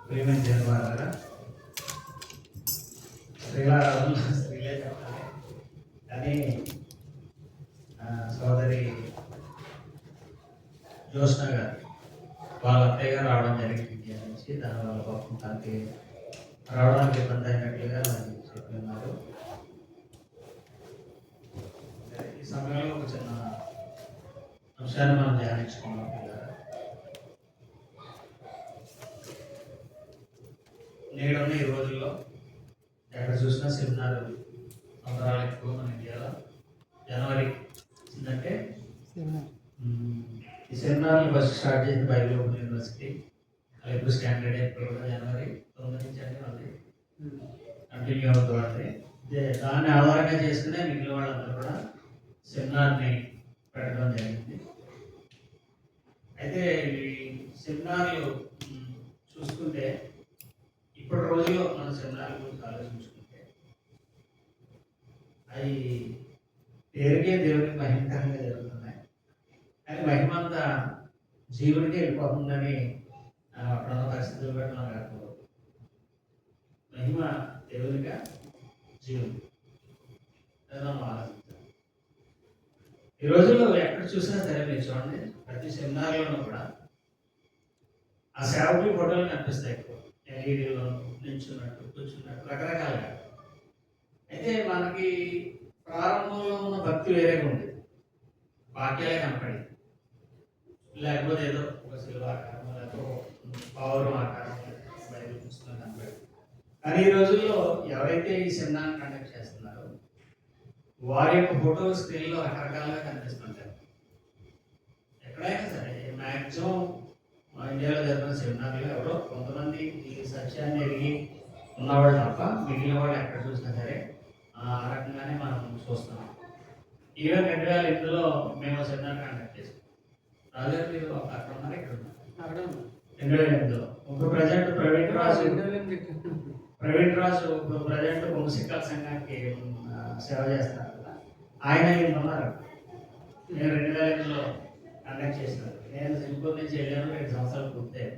ప్రేమైన జనవారా స్త్రీలే చెప్పాలి కానీ సోదరి జ్యోత్స్న గారు వాళ్ళ అత్తయ్య గారు రావడం జరిగింది ఇండియా నుంచి. దానివల్ల పాపం తనకి రావడానికి ఇబ్బంది అయినట్లుగా నాకు చెప్పిన్నారు. ఈ సమయంలో ఒక చిన్న అంశాన్ని మనం ధ్యానించుకున్నాం. నేడున్న ఈ రోజుల్లో ఎక్కడ చూసినా సెమినార్ సంబరాలు ఎక్కువ మన ఇండియాలో. జనవరి అంటే ఈ సెమినార్లు ఫస్ట్ స్టార్ట్ చేసిన బైబిల్ ఓపెన్ యూనివర్సిటీ ఇప్పుడు స్టాండర్డ్ ఎప్పుడు కూడా జనవరి 9 నుంచి అంటే మళ్ళీ కంటిన్యూ అవుతుంది. దాన్ని ఆధారంగా చేసుకునే మిగిలిన వాళ్ళందరూ కూడా సెమినార్ని పెట్టడం జరిగింది. అయితే ఈ సెమినార్లు చూసుకుంటే ఇప్పటి రోజుల్లో మన సెమినార్ల గురించి ఆలోచించుకుంటే అవి పేరుకే దేవుడికి మహిమకరంగా జరుగుతున్నాయి. కానీ మహిమ అంతా జీవుడికే వెళ్ళిపోతుందని అప్పుడున్న పరిస్థితులు బట్టి మనకు అర్థమవుతుంది. మహిమ దేవునిగా జీవుడు మనం ఆలోచించాలి. ఈ రోజుల్లో ఎక్కడ చూసినా సరే మీరు చూడండి, ప్రతి సెమినార్లోనూ కూడా ఆ సేవకులు ఫోటోలు కనిపిస్తాయి. ఎక్కువ ఎల్ఈడీలో నిల్చున్నట్టు కూర్చున్నట్టు రకరకాలుగా. అయితే మనకి ప్రారంభంలో ఉన్న భక్తి వేరేగా ఉండేది, వాక్యాలే కనపడేది, లేకపోతే ఏదో ఒక శిలువ ఆకారం లేకపోతే పౌరం ఆకారం బైబిల్ పుస్తకం కనపడేది. కానీ ఈ రోజుల్లో ఎవరైతే ఈ సెమినార్ కండక్ట్ చేస్తున్నారో వారి యొక్క ఫోటో స్క్రీన్లో రకరకాలుగా కనిపిస్తుంటారు. ఎక్కడైనా సరే మ్యాక్సిమం ఇండియాలో జరిగిన సెమినార్లు ఎవరో కొంతమంది ఈ సత్యాన్ని ఎరిగి ఉన్నవాళ్ళు తప్ప మిగిలిన వాళ్ళు ఎక్కడ చూసినా సరే ఆ రకంగానే మనం చూస్తున్నాం. ఈవెన్ 2008లో మేము సెమినార్ కండక్ట్ చేసాం. రాజు మీరు అక్కడ ఉన్నారు, ఇక్కడ ఉన్నారు. 2008లో ఇప్పుడు ప్రజెంట్ ప్రవీణ్ రాజు ఇప్పుడు ప్రజెంట్ వంశికల సంఘానికి సేవ చేస్తున్నారు కదా, ఆయన ఉన్నారు. నేను 2008లో కండక్ట్ చేసినారు. నేను సింగపూర్ నుంచి వెళ్ళాను, 2 సంవత్సరాలు పూర్తయ్యాయి.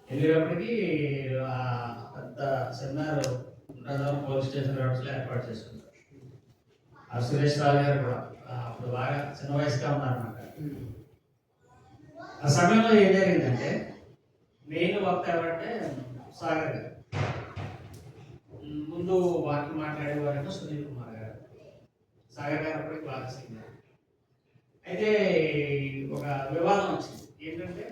వెళ్ళేటప్పటికి పెద్ద సెమినార్ పోలీస్ స్టేషన్ రోడ్స్లో ఏర్పాటు చేసుకుంటారు. ఆ సురేష్ రావు గారు కూడా అప్పుడు బాగా చిన్న వయసుగా ఉన్నారన్నమాట. ఆ సమయంలో ఏం జరిగిందంటే మెయిన్ వక్త ఎవరంటే సాగర్ గారు. ముందు వాక్యం మాట్లాడేవారేమో సునీల్ కుమార్ గారు. సాగర్ గారు అప్పటికి బాగా సీనియర్. అయితే ఒక వివాదం వచ్చింది. ఏంటంటే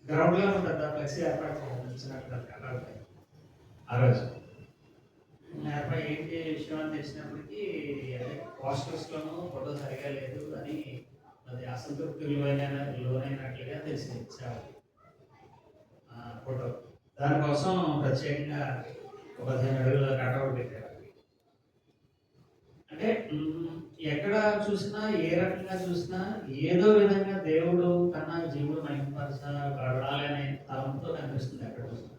గ్రౌండ్లో పెద్ద ఫ్లెక్సీ ఏర్పాటు చేసినట్టు ఆ రోజు ఏర్పాటు ఏంటి విషయం అని తెలిసినప్పటికీ అదే పోస్టర్స్లోనూ ఫోటో సరిగా లేదు అని అది అసంతృప్తి లోనైనట్లుగా తెలిసింది సేవకి ఫోటో. దానికోసం ప్రత్యేకంగా ఒక 15 అడుగుల కటౌట్ పెట్టారు. అంటే ఎక్కడ చూసినా ఏ రకంగా చూసినా ఏదో విధంగా దేవుడు కన్నా జీవుడు మహిమపరచబడాలనే తలంతో కనిపిస్తుంది. ఎక్కడ చూసినా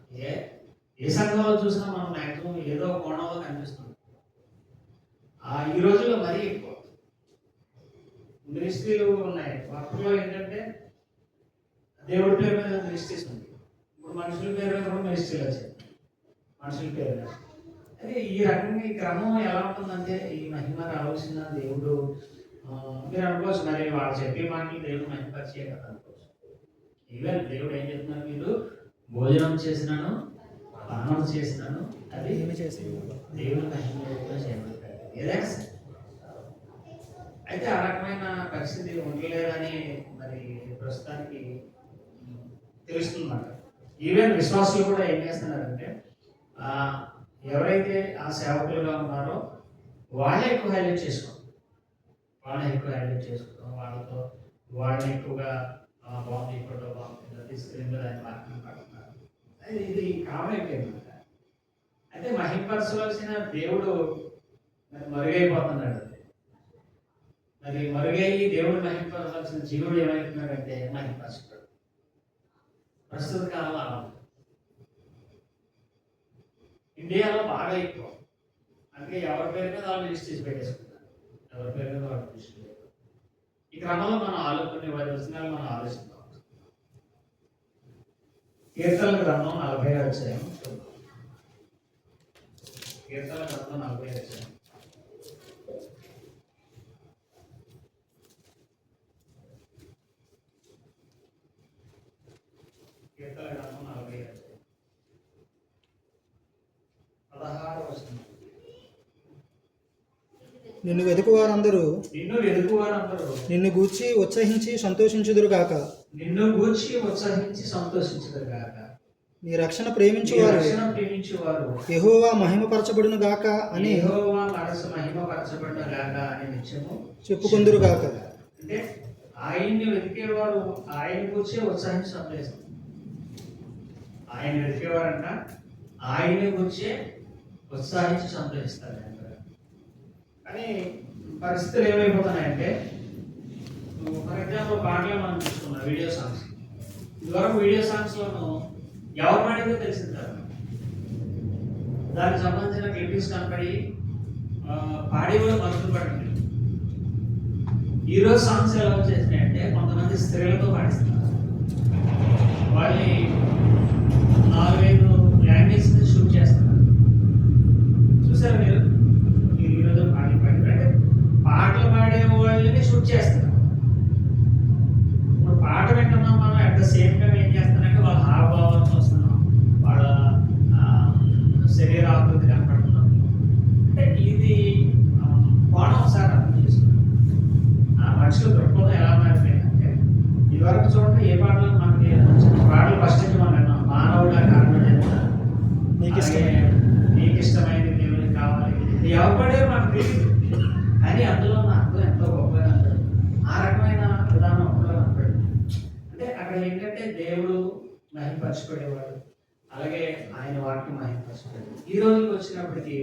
ఏ సంఘంలో చూసినా మనం మ్యాక్సిమం ఏదో కోణంలో కనిపిస్తుంది. ఈ రోజుల్లో మరీ ఎక్కువ మినిస్ట్రీలు ఉన్నాయి. వాటిలో ఏంటంటే దేవుడి పేరు మీద మినిస్ట్రీస్ ఉంది. ఇప్పుడు మనుషుల పేరు మీద కూడా మినిస్ట్రీలు వచ్చాయి, మనుషుల పేరు మీద. అదే ఈ రకంగా ఈ క్రమం ఎలా ఉంటుందంటే ఈ మహిమ రావాల్సిన దేవుడు మీరు అనుకోవచ్చు, మరి వాళ్ళు చెప్పే మాటలు దేవుడు మహిమపరిచే కదా అనుకోవచ్చు. ఈవెన్ దేవుడు ఏం చెప్తున్నారు, మీరు భోజనం చేసినాను పానం చేసినాను అది దేవుడు మహిమ చేయమంటారు ఏదైనా సరే. అయితే ఆ రకమైన పరిస్థితి ఉండలేదని మరి ప్రస్తుతానికి తెలుస్తుందన్నమాట. ఈవెన్ విశ్వాసులు కూడా ఏం చేస్తున్నారంటే ఎవరైతే ఆ సేవకులుగా ఉన్నారో వాళ్ళే ఎక్కువ హైలైట్ చేసుకోవడం, వాళ్ళతో వాళ్ళని ఎక్కువగా బాగుంది ఫోటో బాగుంది తీసుకుని ఆయన మార్కెట్ పడుతున్నారు. ఇది కామన్ అయిపోయింది. అయితే మహిమపరచవలసిన దేవుడు మరుగైపోతున్నాడు. మరి మరుగయ్యి దేవుడు మహిమపరచాల్సిన జీవుడు ఏమైతున్నాడంటే మహిమపరచుతాడు. ప్రస్తుత కాలంలో ఇండియాలో బాగా ఎక్కువ. అందుకే ఎవరి పేరు మీద వాళ్ళు రిజిస్ట్రేషన్ పెట్టేసుకుంటారు, ఎవరి పేరు మీద వాళ్ళు రిజిస్ట్రేషన్. ఈ క్రమంలో మనం కొన్ని 10 వచనాలు మనం ఆలోచిస్తాం. కీర్తనల గ్రంథం 40 అధ్యాయం. కీర్తనల గ్రంథం 40 అధ్యాయం. కీర్తనల గ్రంథం 40 అధ్యాయం 16వ వచనం. నిన్ను వెతుకువారందరూ నిన్ను గూర్చి ఉత్సహించి సంతోషించుదురుగాక. నీ రక్షణ ప్రేమించువారు యెహోవా మహిమపరచబడును గాక అని చెప్పుకొందురుగాక. అంటే ఆయన్ని వెతికేవారు ఆయన గురించి ఉత్సాహించి సంతోషిస్తారు. ఆయన వెతికేవారంట ఆయన గురించి ఉత్సాహించి సంతోషిస్తారు. కానీ పరిస్థితులు ఏమైపోతున్నాయంటే, ఫర్ ఎగ్జాంపుల్ పాటలు మనం చూసుకున్నాం, వీడియో సాంగ్స్. ఇదివరకు వీడియో సాంగ్స్లోనూ ఎవరు పాడిందో తెలిసింది కాదు. దానికి సంబంధించిన క్లిప్పింగ్స్ కనపడి పాడి కూడా మనుషులు పడింది. ఈరోజు సాంగ్స్ ఎలా వచ్చేసినాయంటే, కొంతమంది స్త్రీలతో పాడిస్తున్నారు. వాళ్ళని 4-5 లాంగ్వేజ్ షూట్ చేస్తున్నారు. చూసారు మీరు? ఈరోజు పాటలు పాడే వాళ్ళని షూట్ చేస్తున్నారు. ఇప్పుడు పాట వింటున్నాం మనం, అట్ ద సేమ్ టైం ఏం చేస్తున్నారంటే వాళ్ళ హావభావాలను చూస్తున్నాం, వాళ్ళ శరీర ఆకృతి కనపడుతున్నాం. అంటే ఇది కోణం ఒకసారి అర్థం చేసుకున్నాం. మనుషుల దృక్పథం ఎలా మారిపోయిందంటే, ఇదివరకు చూడండి ఏ పాటలు మనకి పాటలు ఫస్ట్ నుంచి మనం విన్నాం. మానవుడు కారణం చేస్తా, నీకు ఇష్టమైనది దేవునికి కావాలి, ఎవరు పడే మనకు తెలియదు. కానీ అందులో నా అర్థం ఎంతో గొప్పగా అంటాడు. ఆ రకమైన విధానం అప్పుడు అంటాడు. అంటే అక్కడ ఏంటంటే దేవుడు మహిమపరచబడేవాడు, అలాగే ఆయన వాక్యం మహిమపరచబడేది. ఈ రోజుకి వచ్చినప్పటికీ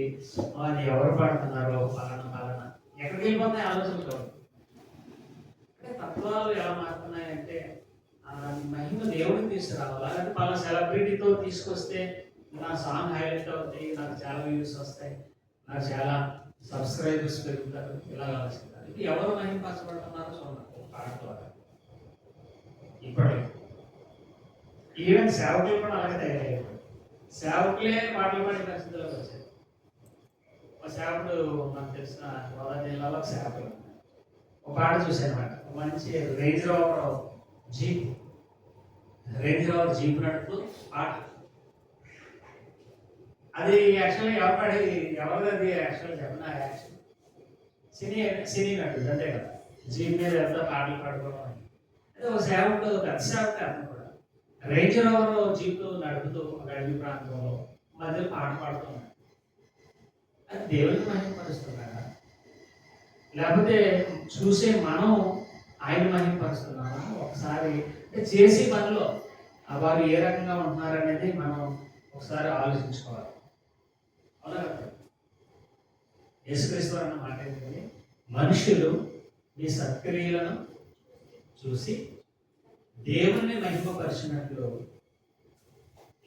అది ఎవరు పాడుతున్నారో పాలన ఎక్కడికి వెళ్ళిపోతాయి ఆలోచనతో. అంటే తత్వాలు ఎలా మారుతున్నాయంటే, మహిమ దేవుడిని తీసుకురావాలి. అలాగే పలా సెలబ్రిటీతో తీసుకొస్తే నా సాంగ్ హైలైట్ అవుతాయి, నాకు చాలా వ్యూస్ వస్తాయి, నాకు చాలా సబ్స్క్రైబర్స్ పెరుగుతారు, ఇలా ఆలోచిస్తారు. ఇది ఎవరు మహిమపరచబడుతున్నారో చూడండి పాట ద్వారా. ఇప్పుడు ఈవెన్ సేవకులు కూడా అలాగే తయారయ్యారు. సేవకులే పాటలు పాడే పరిస్థితుల్లోకి వచ్చాయి. ఒక సేవకుడు నాకు తెలిసిన గోదావరి జిల్లాలో ఒక సేవకుడు ఒక పాట చూశాను అనమాట. మంచి రేంజ్ రోవర్ జీప్ నడుపుతూ పాట. అది యాక్చువల్గా ఎవరు పాడేది, ఎవరిది యాక్చువల్గా చెప్పిన యాక్షన్ సినీ నటుడు, అంతే కదా. జీప్ మీద వెళ్తా పాటలు పాడుకోవడం. అదే ఒక సేవకుడు, పెద్ద సేవకుడు అతను కూడా రేంజ్ రోవర్ జీప్ నడుపుతూ ఒక అడవి ప్రాంతంలో మధ్యలో పాట పాడుతున్నాడు. అది దేవుడిని మహిమపరుస్తున్నాడా, లేకపోతే చూసే మనం ఆయన మహిమపరుస్తున్నామా? ఒకసారి చేసే పనిలో వారు ఏ రకంగా ఉంటున్నారనేది మనం ఒకసారి ఆలోచించుకోవాలి. అవునా? యేసుక్రీస్తు అన్న మాట ఏంటంటే, మనుషులు మీ సత్క్రియలను చూసి దేవుణ్ణి మహిమపరిచినట్లు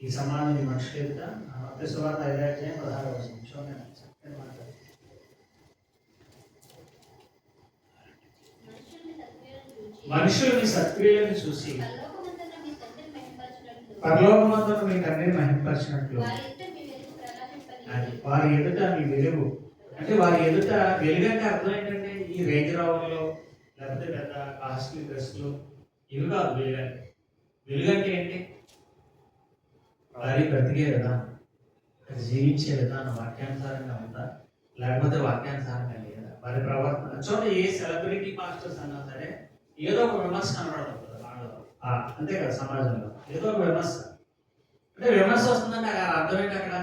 ఈ సమాధానం మనుషులు ఎదుట. మత్తయి సువార్త 5:16 చక్కని మాట. మనుషులు మీ సత్క్రియలను చూసి పరలోకమందున్న మీ తండ్రిని మహిమపరిచినట్లు వారి ఎదుట మీ వెలుగు. అంటే వారి ఎదుట వెలుగు అంటే అర్థం ఏంటంటే, ఈ రేంజ్ రోవర్లో లేకపోతే పెద్ద కాస్ట్లీ డ్రెస్లు ఇవి కాదు వెలుగు అంటే. వెలుగు అంటే ఏంటి? వారి బ్రతికే విధానం, జీవించే విధానం వాక్యానుసారంగా ఉందా, లేకపోతే వాక్యానుసారంగా లేదా, వారి ప్రవర్తన. చూడండి, ఏ సెలబ్రిటీ మాస్టర్స్ అన్నా సరే ఏదో ఒక విమర్శ కనబడుతుంది అంతే కదా. సమాజంలో ఏదో ఒక విమర్శ. అంటే విమర్శ వస్తుందంటే అర్థం ఏంటి అక్కడ?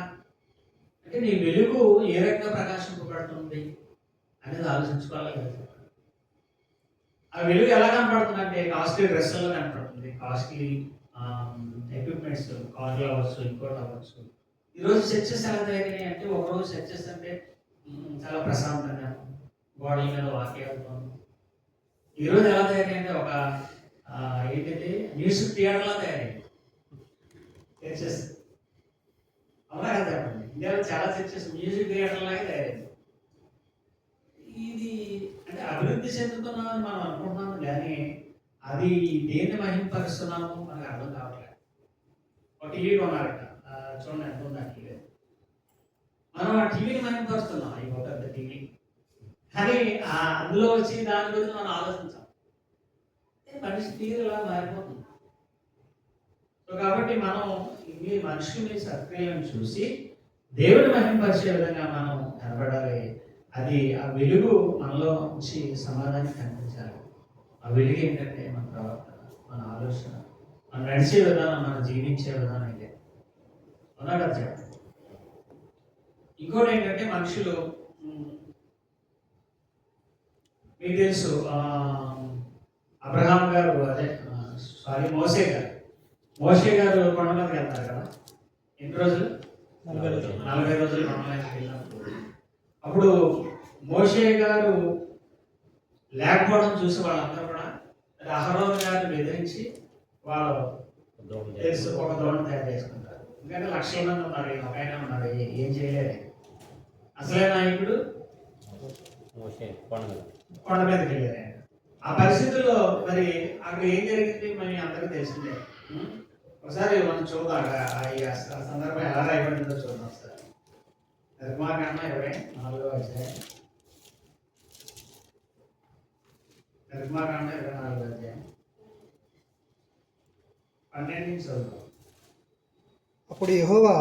అంటే నీ వెలుగు ఏ రకంగా ప్రకాశింపబడుతుంది అనేది ఆలోచించుకోవాలి కదా. ఆ వెలుగు ఎలా కనపడుతుంది అంటే, కాస్ట్లీ డ్రెస్సుల్లో కనపడుతుంది, కాస్ట్లీ ఎక్విప్మెంట్స్, కార్లు అవ్వచ్చు, ఇంకోటి అవ్వచ్చు. ఈరోజు చర్చెస్ ఎలా తయారైనాయి అంటే, ఒకరోజు చర్చెస్ అంటే చాలా ప్రశాంతంగా గోడల మీద వాక్యాలతో. ఈరోజు ఎలా తయారైందంటే ఒక ఏంటంటే మ్యూజిక్ థియేటర్లా తయారైంది చర్చెస్. అవునా కదా చెప్పండి? ఇండియాలో చాలా చర్చెస్ మ్యూజిక్ థియేటర్ లాగే తయారైంది. ఇది అంటే అభివృద్ధి చెందుతున్నామని మనం అనుకుంటున్నాము, కానీ అది దేన్ని మహిమపరుస్తున్నాము మనకు అర్థం కావట్లేదు. ఒక టీవీ కొన్నారట. చూడండి ఎంత ఉంది ఆ టీవీ. మనం ఆ టీవీని మహిమపరుస్తున్నాం, ఈ ఒక పెద్ద టీవీ. కానీ అందులో వచ్చి దాని గురించి మనం ఆలోచించాం. మనిషి తీరులా మారిపోతుంది. సో కాబట్టి మనం ఈ మనుషుని సక్రియలను చూసి దేవుని మహిమపరిచే విధంగా మనం కనబడాలి. అది ఆ వెలుగు మనలో నుంచి సమాధానం కనిపించాలి. ఆ వెలుగు ఏంటంటే మన ప్రవర్తన, మన ఆలోచన, మనం నడిచే విధానం, మనం జీవించే విధానం ఇదే. అవునా కదా చెప్పండి. ఇంకోటి ఏంటంటే మనుషులు, మీకు తెలుసు అబ్రహాం గారు, మోసే గారు కొండ మీదకి వెళ్తారు కదా. ఎన్ని రోజులు? 40 రోజులు కొండ మీదకి వెళ్ళినప్పుడు అప్పుడు మోషే గారు లేకపోవడం చూసి వాళ్ళందరూ కూడా అహరోను గారిని బెదిరించి వాళ్ళు తెలుసు ఒక దూడను తయారు చేసుకుంటారు. ఎందుకంటే లక్షల మంది ఉన్నారు, ఒక ఆయన ఉన్నారు, ఏం చేయలేదు. అసలే నాయకుడు కొండ మీదకి వెళ్ళారు ఆయన. ఆ పరిస్థితుల్లో మరి అక్కడ ఏం జరిగింది మరి అందరికీ తెలిసిందే. ఒకసారి మనం చూద్దాం ఆ సందర్భం ఎలా రాయబడిందో చూద్దాం ఒకసారి. నిర్మాకాండ 24వ అధ్యాయం. నిర్మాకాండ 24వ అధ్యాయం 12 నుంచి చదువుతాం. అప్పుడు యెహోవా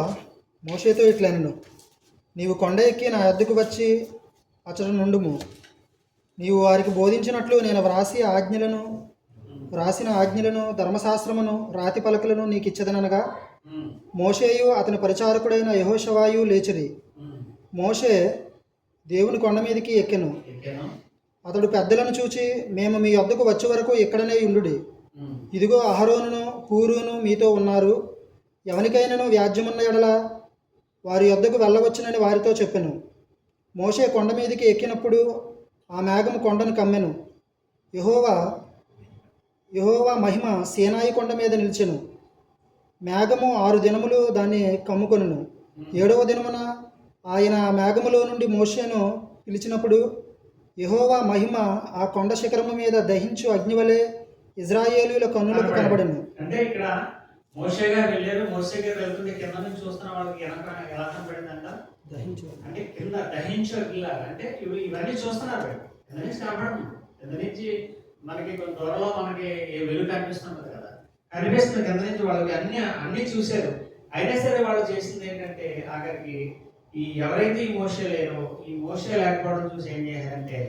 మోషేతో ఇట్లనెను, నీవు కొండ ఎక్కి నా యొద్దకు వచ్చి అచట నుండుము. నీవు వారికి బోధించినట్లు నేను వ్రాసిన ఆజ్ఞలను ధర్మశాస్త్రమును రాతి పలకలను నీకు ఇచ్చదనగా మోషేయు అతని పరిచారకుడైన యెహోషువాయు లేచిరి. మోషే దేవుని కొండ మీదకి ఎక్కెను. అతడు పెద్దలను చూచి, మేము మీ యొద్దకు వచ్చే వరకు ఇక్కడనే ఉండుడి. ఇదిగో అహరోనును హూరును మీతో ఉన్నారు. ఎవరికైనాను వ్యాజ్యమున్న ఎడల వారి యొద్దకు వెళ్ళవచ్చునని వారితో చెప్పెను. మోషే కొండ మీదకి ఎక్కినప్పుడు ఆ మేఘము కొండను కమ్మెను. యెహోవా మహిమ సీనాయి కొండ మీద నిలిచెను. మేఘము 6 దినములు దాన్ని కమ్ముకొనును. 7వ దినమున ఆయన మేఘములో నుండి మోషేను పిలిచినప్పుడు యెహోవా మహిమ ఆ కొండ శిఖరము మీద దహించు అగ్నివలే ఇజ్రాయేలీయుల కన్నులకు కనబడెను. అంటే ఇక్కడ మోషే గారు వెళ్ళారు. మోషే గారు వెళ్తుంటే కింద నుంచి చూస్తున్న వాళ్ళకి ఎలా కనబడిందంట? దహించు. అంటే కింద దహించు అగ్నిలాగా. అంటే ఇవన్నీ చూస్తున్నారు. కింద నుంచి కనబడము. కింద నుంచి మనకి కొంత దూరంలో మనకి వెలుగు కనిపిస్తుంది కదా, కనిపిస్తుంది. కింద నుంచి వాళ్ళకి అన్ని చూశారు. అయినా సరే వాళ్ళు చేసింది ఏంటంటే ఆఖరికి ఎవరైతే ఈ మోషే లేరో, ఈ మోషే లేకపోవడం చూసి ఏం చేశారంటే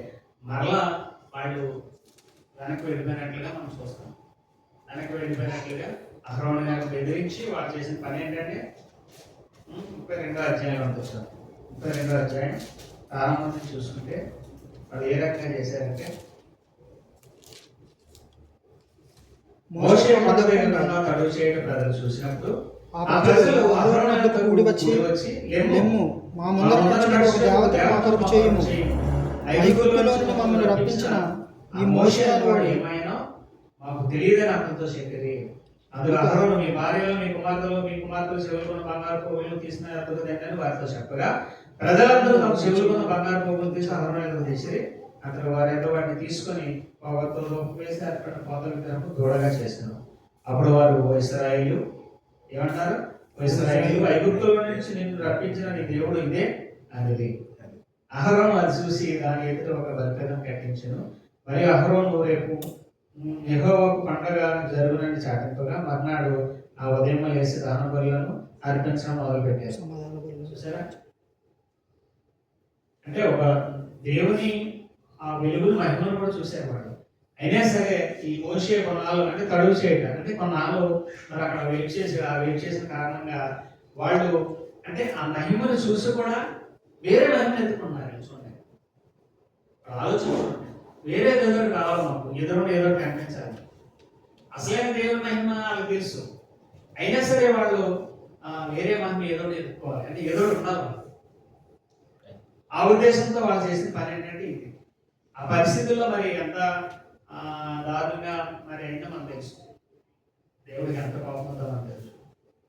మరలా వాళ్ళు వెనక్కి వెళ్ళిపోయినట్లుగా మనం చూస్తాం. వెనక్కి వెళ్ళిపోయినట్లుగా అహరోను గారిని బెదిరించి వాళ్ళు చేసిన పని ఏంటంటే 32వ అధ్యాయంలో చూస్తాం. 32వ అధ్యాయం ప్రారంభం నుంచి చూసుకుంటే వాళ్ళు ఏ రకంగా చేశారంటే, మోషే కొండ మీద తడువు చేయడం ప్రజలు చూసినప్పుడు ఆ ప్రజలు అహరోను వద్దకు కూడి వచ్చి, లెమ్ము, మా ముందర నిలిచిన ఒక దేవతను మా కొరకు చేయుము. ఐగుప్తులో నుండి మమ్మల్ని రప్పించిన ఈ మోషే అని వాడు ఏమైనా మాకు తెలియదని అతనితో చెప్పేది. అందులో అహరోను మీ భార్యలు, మీ కుమార్తెలు చెవులుకున్న బంగారు పోగులు తీసిన అతను తింటని వారితో చెప్పగా ప్రజలందరూ తమ చెవులుకున్న బంగారు పోగులు తీసి అహరోను తీసి అతను వారితో వాటిని తీసుకొని పొగతో వేసి అక్కడ పోతల విగ్రహం దూడగా చేశాను. అప్పుడు వారు ఇశ్రాయేలు ఏమంటారు? ఇశ్రాయేలు, ఐగుప్తులో నుంచి నిన్ను రప్పించిన నీ దేవుడు ఇదే అనేది. అహరోను అది చూసి దాని ఎదుట ఒక బలిపీఠం కట్టించెను. మరియు అహరోను రేపు యెహోవాకు పండగ జరుగునని చాటింపగా మర్నాడు ఆ ఉదయం లేసి దహన బలులను అర్పించడం మొదలుపెట్టారు. చూసారా? అంటే ఒక దేవుని ఆ వెలుగుని మహిమను కూడా చూసేవాడు. అయినా సరే ఈ మోషే కొన్నాళ్ళు అంటే తడువు చేయడం అంటే కొన్నాళ్ళు మరి అక్కడ వెయిట్ చేసిన కారణంగా వాళ్ళు అంటే ఆ మహిమను చూసి కూడా వేరే మహిమను ఎత్తుకున్నారు. చూడండి, ఆలోచన వేరే దేవుడు కావాలి, మాకు ఏదో కనిపించాలి. అసలైన దేవుడి మహిమ వాళ్ళకి తెలుసు. అయినా సరే వాళ్ళు వేరే మహిమ ఏదో ఎత్తుకోవాలి, అంటే ఏదో ఉండాలి. ఆ ఉద్దేశంతో వాళ్ళు చేసిన పని ఏంటంటే ఇది. ఆ పరిస్థితుల్లో మరి ఎంత దారుణంగా మరి అయినా మనకు తెలుసు. దేవుడికి ఎంత కోపంతో మనకు తెలుసు.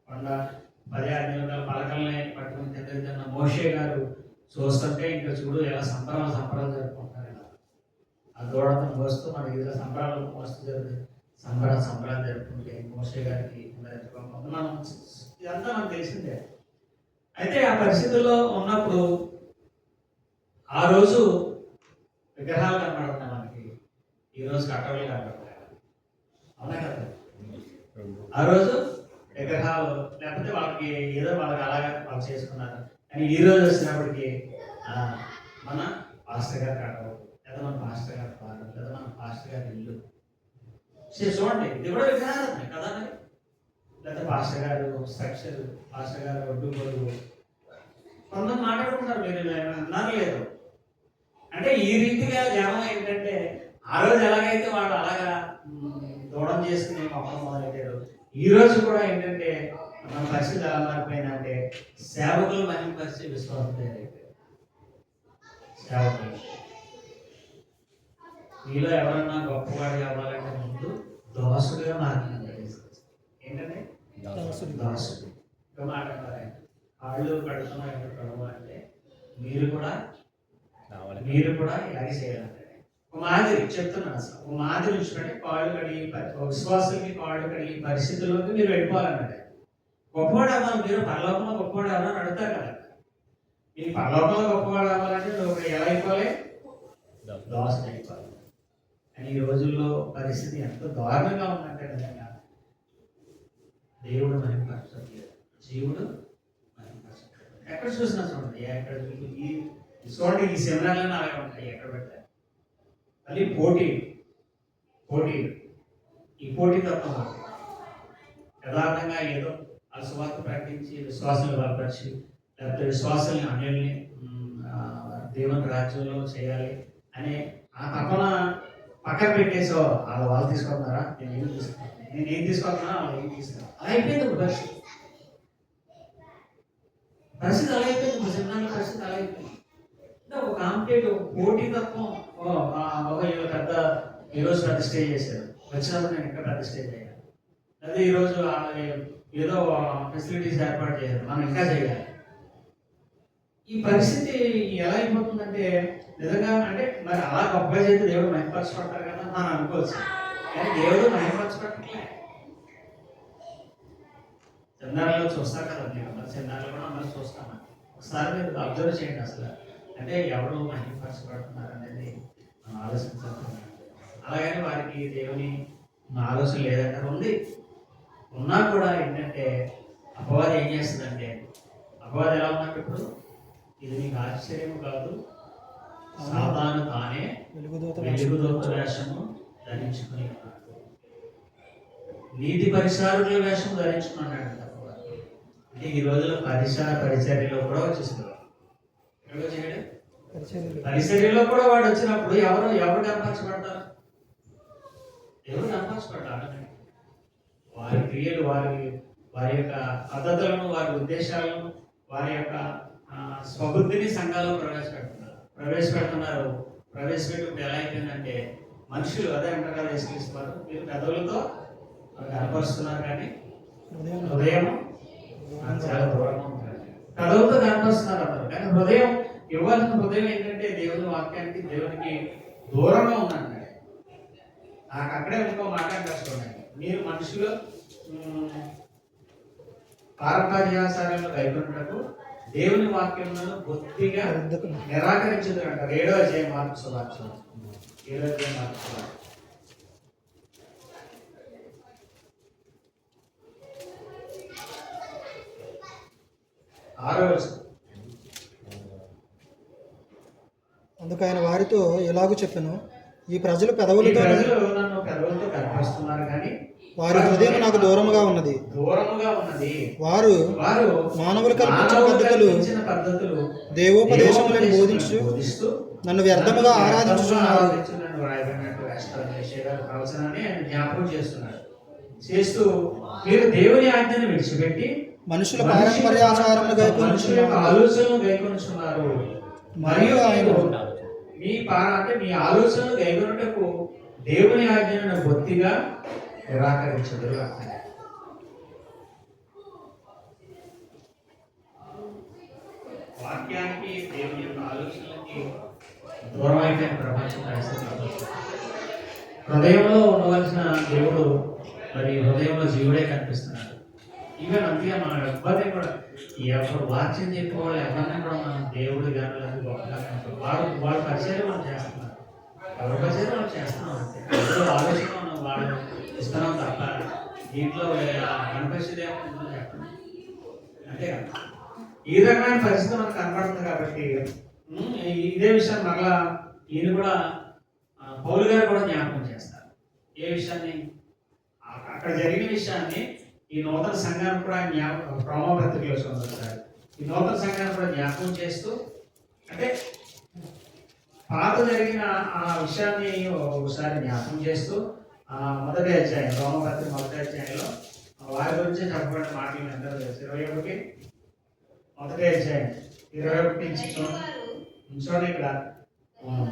10 ఆజ్ఞల పలకల్ని పట్టుకుని తిన్న మోషే గారు చూస్తుంటే ఇంకా చూడు ఎలా సంబరాలు జరుపుకుంటున్నారు. ఇలా ఆ దూడతో మోస్తూ మనకి ఇలా సంబరాలు మోస్తూ సంబరాలు జరుపుకుంటే మోషే గారికి మనం ఇదంతా మనకు తెలిసిందే. అయితే ఆ పరిస్థితుల్లో ఉన్నప్పుడు ఆ రోజు విగ్రహాలు కనబడుతున్నాయి మనకి, ఈ రోజు కట్టడలు కనబడుతున్నాయి. అవునా కదా? ఆ రోజు విగ్రహాలు లేకపోతే వాళ్ళకి ఏదో వాళ్ళకి అలాగా వాళ్ళు చేసుకున్నారు. కానీ ఈ రోజు వచ్చినప్పటికీ మన పాస్టర్ గారు కట్టడం, లేదా మన పాస్టర్ గారు పాలన, లేదా మన పాస్టర్ గారి ఇల్లు చూడండి, ఇది కూడా విగ్రహాలు కదా. లేదా పాస్టర్ గారు స్ట్రక్చర్, పాస్టర్ గారు ఒడ్డు పొడుగు, కొంతమంది మాట్లాడుకుంటారు, మీరు అన్నారు లేదు. అంటే ఈ రీతిగా జనం ఏంటంటే ఆ రోజు ఎలాగైతే వాడు అలాగా దూడం చేసుకుని మొక్కలు మొదలెట్టారు, ఈ రోజు కూడా ఏంటంటే మన పరిస్థితి ఎలా మారిపోయిందంటే సేవకులు మహిమపరిచే విశ్వాసం తయారైపోయారు. సేవకులు మీలో ఎవరన్నా గొప్పవాడు కావాలంటే ముందు దోసుడుగా మారినాడు. ఏంటంటే దాసుడు ఇంకా మాట్లాడారు. కాళ్ళు కడుతున్నారు అంటే మీరు కూడా ఇలాగే చేయాలంటే ఒక మాదిరి చెప్తున్నాను. అసలు ఒక మాదిరి ఉంచుకుంటే కాళ్ళు కడిగి విశ్వాసాలకి కాళ్ళు కడిగి పరిస్థితుల్లోకి మీరు వెళ్ళిపోవాలన్నమాట. గొప్పవాడు అవ్వాలి, మీరు పరలోకంలో గొప్పవాడు అవ్వాలని అడుగుతారు కదా. మీరు పరలోకంలో గొప్పవాడు అవ్వాలంటే నువ్వు ఎలా అయిపోవాలి? దాసుడు అయిపోవాలి. కానీ ఈ రోజుల్లో పరిస్థితి ఎంత దారుణంగా ఉందంటే నిజంగా దేవుడు మహిమపరచట్లేదు, జీవుడు మహిమపరచట్లేదు. ఎక్కడ చూసినా చూడండి, ఎక్కడ చూడండి ఈ సెమినార్లను అలాగే ఉంటాయి, ఎక్కడ పెట్టారు. మళ్ళీ పోటీ ఈ పోటీ తత్వం యథార్థంగా ఏదో ఆ సువార్త ప్రకటించి విశ్వాసాలు బలపరిచి, లేకపోతే విశ్వాసాలని అన్యుల్ని దేవుని రాజ్యంలో చేయాలి అనే ఆ తపన పక్కన పెట్టేసో వాళ్ళు తీసుకుంటున్నారా, నేను ఏం తీసుకుంటున్నా వాళ్ళు ఏం తీసుకున్నా, అలా అయిపోయింది పరిస్థితి అలా అయిపోయింది. సెమినార్ల పరిస్థితి అలా అయిపోయింది. అంటే ఒక కాంపిటేటివ్ పోటీ తత్వం. పెద్ద ఈరోజు పెద్ద స్టేజ్ చేశారు, వచ్చినప్పుడు నేను ఇంకా పెద్ద స్టేజ్ అయ్యాను. అదే ఈరోజు ఏదో ఫెసిలిటీస్ ఏర్పాటు చేయాలి, మనం ఇంకా చేయాలి. ఈ పరిస్థితి ఎలా అయిపోతుందంటే నిజంగా అంటే మరి అలా గొప్పగా చేస్తే దేవుడు మహిమపరచబడతారు కదా మనం అనుకోవచ్చు. కానీ దేవుడు మహిమపరచబడట్లే. సెమినార్లో చూస్తారు కదా, మీరు సెమినార్లో కూడా మనం చూస్తాము. ఒకసారి మీరు అబ్జర్వ్ చేయండి అసలు, అంటే ఎవరు మహిమపరచబడుతున్నారు అనేది మనం ఆలోచించాలి. అలాగని వారికి దేవుని ఆలోచన లేదంటారు, ఉంది. ఉన్నా కూడా ఏంటంటే అపవాది ఏం చేస్తుందంటే, అపవాది ఎలా ఉన్నట్టు ఇప్పుడు ఇది నీకు ఆశ్చర్యం కాదు, సాతాను తానే వెలుగుదూత వేషము ధరించుకుని ఉన్నాడు, నీతి పరిచారుల వేషం ధరించుకున్నాడు. అంటే ఈ రోజుల్లో పరిచర్యలో కూడా వచ్చేస్తున్నారు. పరిచర్యలో కూడా వాడు వచ్చినప్పుడు ఎవరు కనపరచబడతారు? ఎవరు కనపరచబడ్డారు? వారి క్రియలు, వారి యొక్క పద్ధతులను, వారి ఉద్దేశాలను, వారి యొక్క స్వబుద్ధిని సంఘాల్లో ప్రవేశపెడుతున్నారు. ప్రవేశపెట్టినప్పుడు ఎలా అయిపోయిందంటే మనుషులు అదే అంటారు కదా, యేసుక్రీస్తువారు, మీరు పెదవులతో కనపరుస్తున్నారు కానీ హృదయం చాలా దూరంగా ఉంటారు. పెదవులతో కనపరుస్తున్నారు అన్నారు కానీ హృదయం, ఇవ్వాల్సిన హృదయం ఏంటంటే దేవుని వాక్యానికి, దేవునికి దూరంగా ఉందండి. నాకు అక్కడే ఇంకో మాట కష్టపడండి. మీరు మనుషులు పారంపర్యాచారాలను కైకొన్నటకు దేవుని వాక్యములను బొత్తిగా నిరాకరించదు అంటారు. 7వ అధ్యాయం మార్కు సువార్త, 7వ అధ్యాయం మార్కు సువార్త. అందుకు ఆయన వారితో ఎలాగూ చెప్పాను, ఈ ప్రజలు పెదవులతో నన్ను పెదవులతో కనపరుస్తున్నారు కానీ వారి హృదయం నాకు దూరముగా ఉన్నది. వారు మానవులు కల్పించిన పద్ధతులు దేవోపదేశములను బోధిస్తూ నన్ను వ్యర్థముగా ఆరాధించుచున్నారు. చేస్తూ మీరు దేవుని ఆజ్ఞను విడిచిపెట్టి మనుషుల పారంపర్యాచారమును ఆలోచనలు గైకొనుచున్నారు. మరియు ఆయన మీ ఆలోచనలు గైకొనుటకు దేవుని ఆజ్ఞను బొత్తిగా నిరాకరించదు. వాక్యానికి, దేవుని యొక్క ఆలోచనలకి దూరం అయిపోయిన ప్రపంచం పరిస్థితి. హృదయంలో ఉండవలసిన దేవుడు మరి హృదయంలో జీవుడే కనిపిస్తున్నాడు. ఈవెన్ అందుకే మనం ఎవరిని కూడా ఎవరు వాక్యం చెప్పేవాళ్ళు ఎవరిని కూడా మనం దేవుడు కానీ లేదా గొప్పగా వాళ్ళ పరిచయం మనం చేస్తున్నాం. ఎవరి పరిచయం మనం చేస్తున్నాం అంతే. ఎవరు ఆలోచన మనం వాళ్ళు ఇస్తున్నాం తప్ప దీంట్లో కనిపించేది ఏమో చెప్పండి అంతే కదా. ఈ రకమైన పరిస్థితి మనకు కనపడుతుంది కాబట్టి ఇదే విషయాన్ని మరలా ఈయన కూడా పౌలు గారు కూడా జ్ఞాపకం చేస్తారు. ఏ విషయాన్ని అక్కడ జరిగిన విషయాన్ని ఈ నూతన సంఘాన్ని కూడా ప్రోమపత్రికలో చూస్తారు. ఈ నూతన సంఘాన్ని కూడా జ్ఞాపకం చేస్తూ అంటే పాత జరిగిన ఆ విషయాన్ని ఒకసారి జ్ఞాపకం చేస్తూ మొదటి అధ్యాయం ప్రోమపత్రిక మొదటి అధ్యాయంలో వారి గురించి చెప్పబడిన మాటలు అందరూ తెలుసు. 21 మొదటి అధ్యాయం 21 నుంచి చూడండి. ఇక్కడ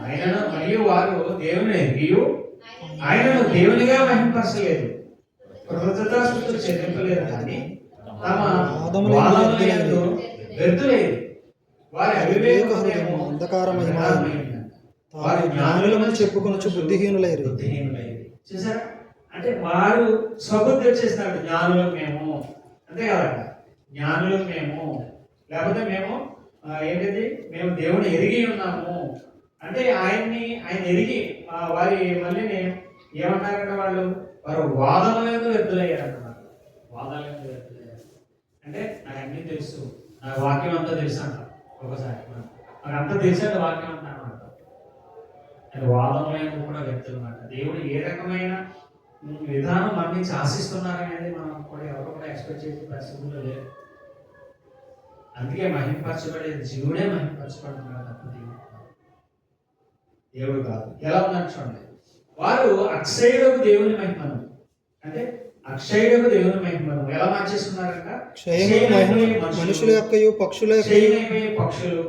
ఆయనను మరియు వారు దేవుని ఎరిగియు ఆయనను దేవునిగా మహిమపరచలేదు, కృతజ్ఞతాస్తుతులు చెల్లింపలేదు, కానీ తమ వాదములందు వ్యర్థులేదు. వారి అవివేక హృదయము అంధకారమయమైనది, వారి జ్ఞానులను చెప్పుకొనొచ్చు బుద్ధిహీనులైరి. చూసారా, అంటే వారు స్వబుద్ధి వచ్చేసినాడు. జ్ఞానులు మేము అంతే కదా, జ్ఞానులు మేము, లేకపోతే మేము ఏంటిది మేము దేవుని ఎరిగి ఉన్నాము అంటే ఆయన ఎరిగి వారి మళ్ళీ ఏమన్నారంటే వాళ్ళు వారు వాదనలేదు వ్యర్థులయ్యారు అంటున్నారు. వాదాలేదు వ్యర్థులయ్యారు అంటే నాకు అన్నీ తెలుసు, నాకు వాక్యం అంతా తెలుసు అంట. ఒకసారి నాకు అంతా తెలిసాక వాక్యం అంతా అనమాట. అది వాదనలేదు కూడా వ్యక్తులు అన్నమాట. దేవుడు ఏ రకమైన విధానం మన నుంచి ఆశిస్తున్నారనేది మనం కూడా ఎవరు కూడా ఎక్స్పెక్ట్ చేసే పరిస్థితుల్లో లేదు. అందుకే మహింపరచబడేది జీవుడే మహింపరచబడుతున్నాడు తప్ప దేవుడు కాదు. ఎలా ఉందని చూడండి, వారు అక్షయుడకు దేవుని మహిమను అంటే అక్షయుడకు దేవుని మహిమను ఎలా మార్చేస్తున్నారంట? మనుషుల యొక్కయు పక్షుల పక్షులు,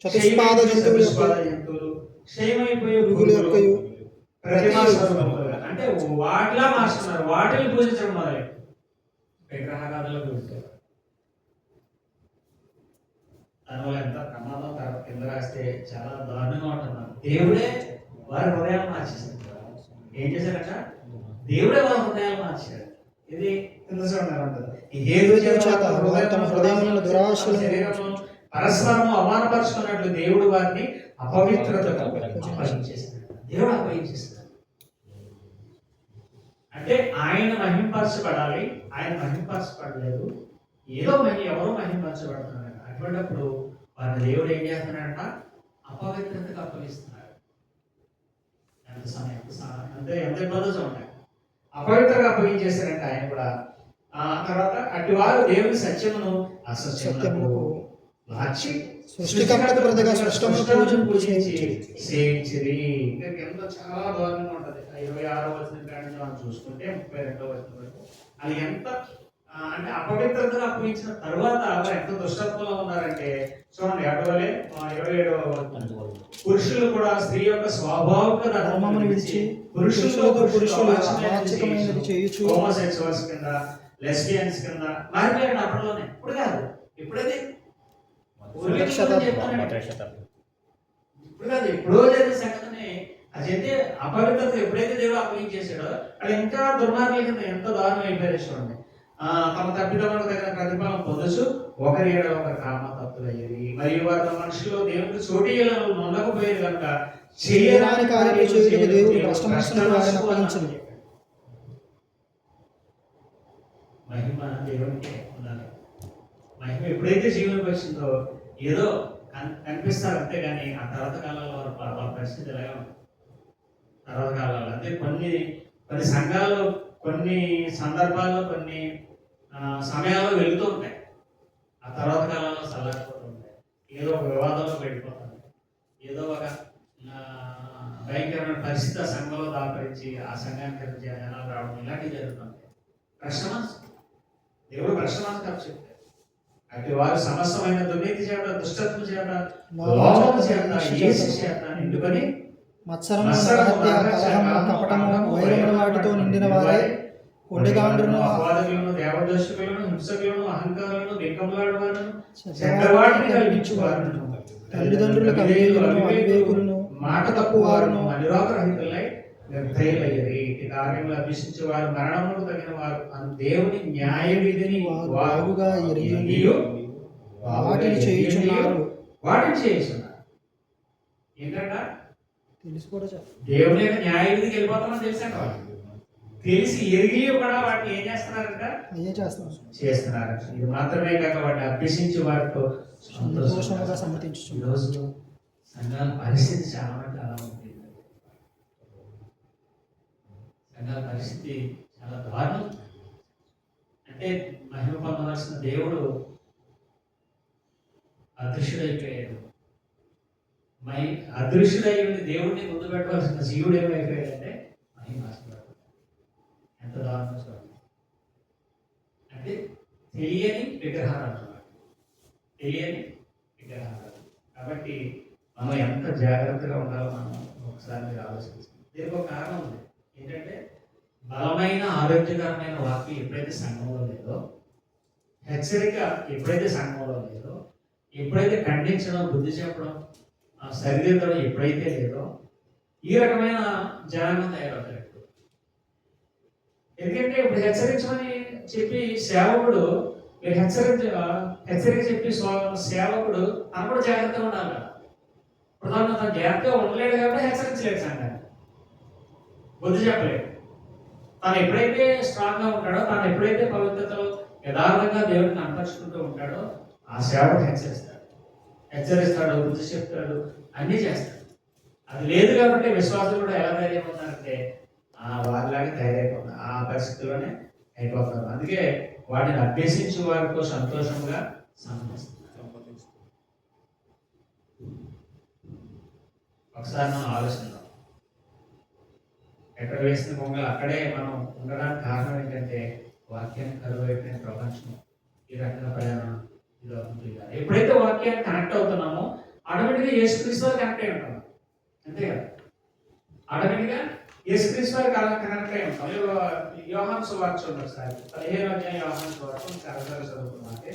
చతుష్పాద జంతువులు, క్షయమైపోయే యొక్కయు ప్రతిమా స్వరూపములుగా అంటే వాటిలా మార్చుతున్నారు. వాటిని పూజించడం మొదలై విగ్రహారాధనలో పూజిస్తారు. దానివల్ల ఎంత ప్రమాదం. తర్వాత కింద రాస్తే చాలా దారుణంగా ఉంటున్నారు. దేవుడే వారి హృదయాలు మార్చేశారు. ఏం చేశారట? దేవుడే వారి హృదయాలు మార్చాడు. ఇది పరస్పరము అవమానపరుచుకున్నట్లు దేవుడు వారిని అపవిత్రతకు అప్పగించేశాడు. దేవుడు అప్పగించేశాడు. అంటే ఆయన మహింపరచబడాలి, ఆయన మహింపరచబడలేదు, ఏదో ఎవరో మహింపరచబడుతున్నారు. అటువంటిప్పుడు వారి దేవుడు ఏం చేస్తున్నాడంట? అపవిత్రతకు అప్పగిస్తున్నాడు. ఎంత సమయం ఎంత ఇబ్బందులు ఉంటాయి. అపవిత్రంగా అప్పగించేశారంట ఆయన కూడా. తర్వాత అటు వారు దేవుని సత్యమును అసత్యమునకు మార్చి సృష్టికర్తకు ప్రతిగా సృష్టమును సేవించిరి. ఎంత చాలా దారుణంగా ఉంటుంది. 26వ వచనం కాడి మనం చూసుకుంటే 32వ వచనం వరకు అది ఎంత అంటే అపవిత్రతను అప్పగించిన తర్వాత వారు ఎంత దుష్టత్వంలో ఉన్నారంటే చూడండి. అటువలే 27వ పురుషులు కూడా స్త్రీ యొక్క స్వాభావిక ధర్మమును విడిచి పురుషులు హోమోసెక్సువల్స్ కింద, లెస్బియన్స్ కింద మారిపోయాడు. అప్పట్లోనే, ఇప్పుడు కాదు, ఇప్పుడైతే ఇప్పుడు కాదు, ఎప్పుడో జరిగిన సంగతిని అది అయితే అపవిత్రత ఎప్పుడైతే దేవుడు అప్పగించేసాడో అది ఇంకా దుర్మార్గుల కింద ఎంత దారుణం అయిపోయారు. చూడండి, తమ తప్పిదములకు తగిన ప్రతిఫలం పొందొచ్చు, ఒకరి ఏడో ఒకరి కామ తప్పులయ్యేది. మరియు వారి మనుషులు దేవుడికి చోటీలను ఉండకపోయేది కనుక చేయరాని కార్యాలు చేయడానికి దేవుడు మహిమ దేవునికి ఉండాలి. మహిమ ఎప్పుడైతే జీవనకు వచ్చిందో ఏదో కనిపిస్తారు అంతే, కానీ ఆ తర్వాత కాలంలో వాళ్ళ పరిస్థితి ఎలాగా ఉంది. తర్వాత కాలాలు అంటే కొన్ని సంఘాల్లో కొన్ని సందర్భాల్లో కొన్ని సమయాల్లో వెళుతూ ఉంటాయి. ఆ తర్వాత కాలంలో చల్లారిపోతూ ఉంటాయి. ఏదో ఒక వివాదంలో వెళ్ళిపోతుంది. ఏదో ఒక భయంకరమైన పరిస్థితి ఆ సంఘంలో దాపరించి ఆ సంఘానికి జనాలు రావడం ఇలాంటివి జరుగుతుంటాయి. కష్టమాస్ దేవుడు కష్టమాస్ కాదు చెప్తారు. అటు వారు సమస్తమైన దుర్నీతి చేత, దుష్టత్వం చేత, లోపం చేత, యేసు చేత నిండుకొని వాటితో నిండిన వారే కొండగాండ్రును, అపవాదులను, దేవదోషకులను, హింసకులను, అహంకారులను, బింకములాడువారును, చెడ్డవాటిని కల్పించువారును, తల్లిదండ్రులకు అవివేకులను, మాట తప్పు వారును, అనురాగరహితులై నిర్దయులయ్యరి. ఇటు కార్యములు అభ్యసించే వారు మరణములకు తగిన వారు దేవుని న్యాయ విధిని వారు బాగుగా ఎరిగి వాటిని చేయుచున్నారు. ఏంటంట? తెలిసి కూడా దేవుని యొక్క న్యాయ విధికి వెళ్ళిపోతామని తెలిసాక తెలిసి ఎరిగి కూడా వాటిని ఏం చేస్తున్నారంట? చేస్తున్నారు. ఇది మాత్రమే కాక వాటిని అభ్యసించి వాటితో సంతోషంగా సమ్మతించు. ఈరోజు సంఘాల పరిస్థితి చాలా ఉంది. సంఘాల పరిస్థితి చాలా దారుణం. అంటే మహిమ పొందవలసిన దేవుడు అదృశ్యుడైపోయాడు. అదృశ్యుడై దేవుడిని ముందు పెట్టవలసిన జీవుడు ఏమైపోయాడంటే మహిమాస్పడు. ఎంత దారుణం చూడండి. అంటే తెలియని విగ్రహాలు, తెలియని విగ్రహాలు. కాబట్టి మనం ఎంత జాగ్రత్తగా ఉండాలో మనం ఒకసారి మీరు ఆలోచించాలి. దీనికి ఒక కారణం ఉంది. ఏంటంటే బలమైన ఆరోగ్యకరమైన వాక్యం ఎప్పుడైతే సంఘంలో లేదో, హెచ్చరిక ఎప్పుడైతే సంఘంలో లేదో, ఎప్పుడైతే ఖండించడం, బుద్ధి చెప్పడం, సరిదిద్దడం ఎప్పుడైతే లేదో, ఈ రకమైన జనాంగం తయారవుతారు. ఎందుకంటే ఇప్పుడు హెచ్చరించమని చెప్పి సేవకుడు, మీరు హెచ్చరిక చెప్పి సేవకుడు తను కూడా జాగ్రత్తగా ఉండాలి కదా. ఇప్పుడు తను జాగ్రత్తగా ఉండలేడు కాబట్టి హెచ్చరించలేడు సంఘాన్ని, బుద్ధి చెప్పలేడు. తను ఎప్పుడైతే స్ట్రాంగ్గా ఉంటాడో, తను ఎప్పుడైతే పవిత్రతలో యథార్థంగా దేవుడిని అంతర్చుకుంటూ ఉంటాడో, ఆ సేవకుడు హెచ్చరిస్తాడు, బుద్ధి చెప్తాడు, అన్నీ చేస్తాడు. అది లేదు కాబట్టి విశ్వాసం కూడా ఎలా తయారైపోతున్నారంటే వారిలాగే తయారైపోతున్నారు. ఆ పరిస్థితిలోనే అయిపోతున్నారు. అందుకే వాటిని అభ్యసించే వారితో సంతోషంగా సంబంధిస్తున్నారు. ఒకసారి మనం ఆలోచిద్దాం. ఎక్కడ వేసిన పొంగల్ అక్కడే మనం ఉండడానికి కారణం ఏంటంటే వాక్యాన్ని కరువు అయిపోయిన ప్రపంచం ఈ రకంగా ప్రయాణం ఇది అవుతుంది. ఎప్పుడైతే వాక్యాన్ని కనెక్ట్ అవుతున్నామో ఆటోమేటిక్గా యేసుక్రీస్తు వారు కనెక్ట్ అయి ఉంటాం. అంతే కదా, ఆటోమేటిక్గా యేసుక్రీస్తు వారు కనెక్ట్ అయి ఉంటాం. యోహాను సువార్త చూడండి ఒకసారి. 15వ అధ్యాయం యోహాను సువార్త సరసరి చదువుకున్నాకే.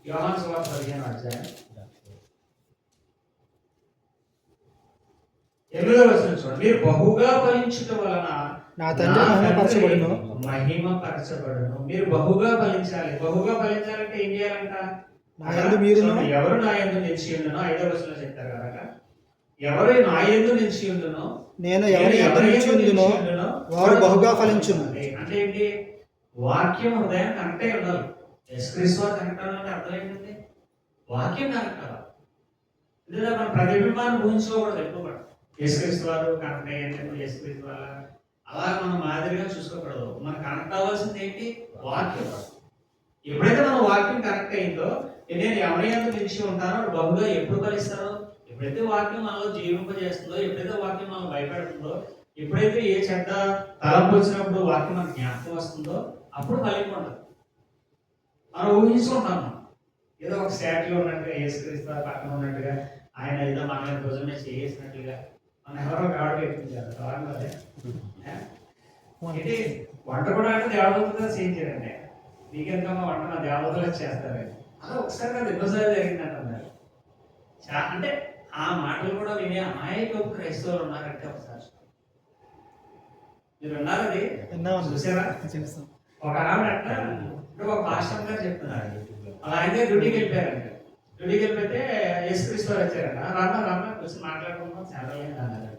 యోహాను సువార్త 15వ అధ్యాయం 8వ వచనం చూడండి. మీరు బహుగా ఫలించుట వలన నా తండ్రి మహిమపరచబడును. మీరు బహుగా ఫలించాలి. బహుగా ఫలించాలంటే ఏం చేయాలంట? ఎవరు నా యందు నిలిచి ఉండునో 5వ వచనంలో చెప్తారు కదా, ఎవరు నా యందు నిలిచి ఉండునో నేను ఎవరి యందు నిలిచి ఉండునో వారు బహుగా ఫలించును. అంటే ఏంటి? వాక్యం హృదయం కనెక్ట్ అయి ఉండాలి. యేసుక్రీస్తు వారు కనెక్ట్ అవ్వాలంటే అర్థం ఏంటంటే వాక్యం కనెక్ట్ అవ్వాలి. లేదా మన ప్రతిబింబాన్ని ఊహించుకోకూడదు. ఎక్కువ కూడా యేసుక్రీస్తు వారు కనెక్ట్ అయ్యంటే యేసుక్రీస్తు వారు అలా మనం మాదిరిగా చూసుకోకూడదు. మనకు కనెక్ట్ అవ్వాల్సింది ఏంటి? వాక్యం. ఎప్పుడైతే మనం వాక్యం కనెక్ట్ అయిందో, నేను ఎవరి యందు నిలిచి ఉంటానో బహుగా ఎప్పుడు ఫలిస్తారో, ఎప్పుడైతే వాక్యం మనలో జీవింపజేస్తుందో, ఎప్పుడైతే వాక్యం మనం భయపెడుతుందో, ఎప్పుడైతే ఏ చెడ్డ తలంపు వచ్చినప్పుడు వాక్యం మనకు జ్ఞాపకం వస్తుందో అప్పుడు ఫలింపు ఉంటుంది. మనం ఊహించుకుంటాం. ఏదో ఒక స్టాట్యూ ఉన్నట్టుగా, యేసుక్రీస్తు పక్కన ఉన్నట్టుగా, ఆయన ఏదో మన భుజం మీద చేసినట్లుగా, మన ఎవరో గాడు పెట్టింది కదా కారణం అదే. వంట కూడా అంటే దేవదూతగా చేయించారండి. నీకెందుకమ్మా వంట నా దేవదూతలు చేస్తారని. అలా ఒకసారి కాదు ఎన్నోసారి జరిగిందంట. అంటే ఆ మాటలు కూడా వినే అమాయక క్రైస్తవులు ఉన్నారంటే ఒకసారి మీరు విన్నారు. అది చూసారా? ఒక ఆవిడ అంట, ఒక పాస్టర్ గారు చెప్తున్నారు, అలా ఆయన డ్యూటీకి వెళ్ళిపోయారంట. డ్యూటీకి వెళ్ళిపోతే యేసుక్రీస్తు వారు వచ్చారంట. రామ్మ వచ్చి మాట్లాడుకుంటాం చాలా అన్నారంట.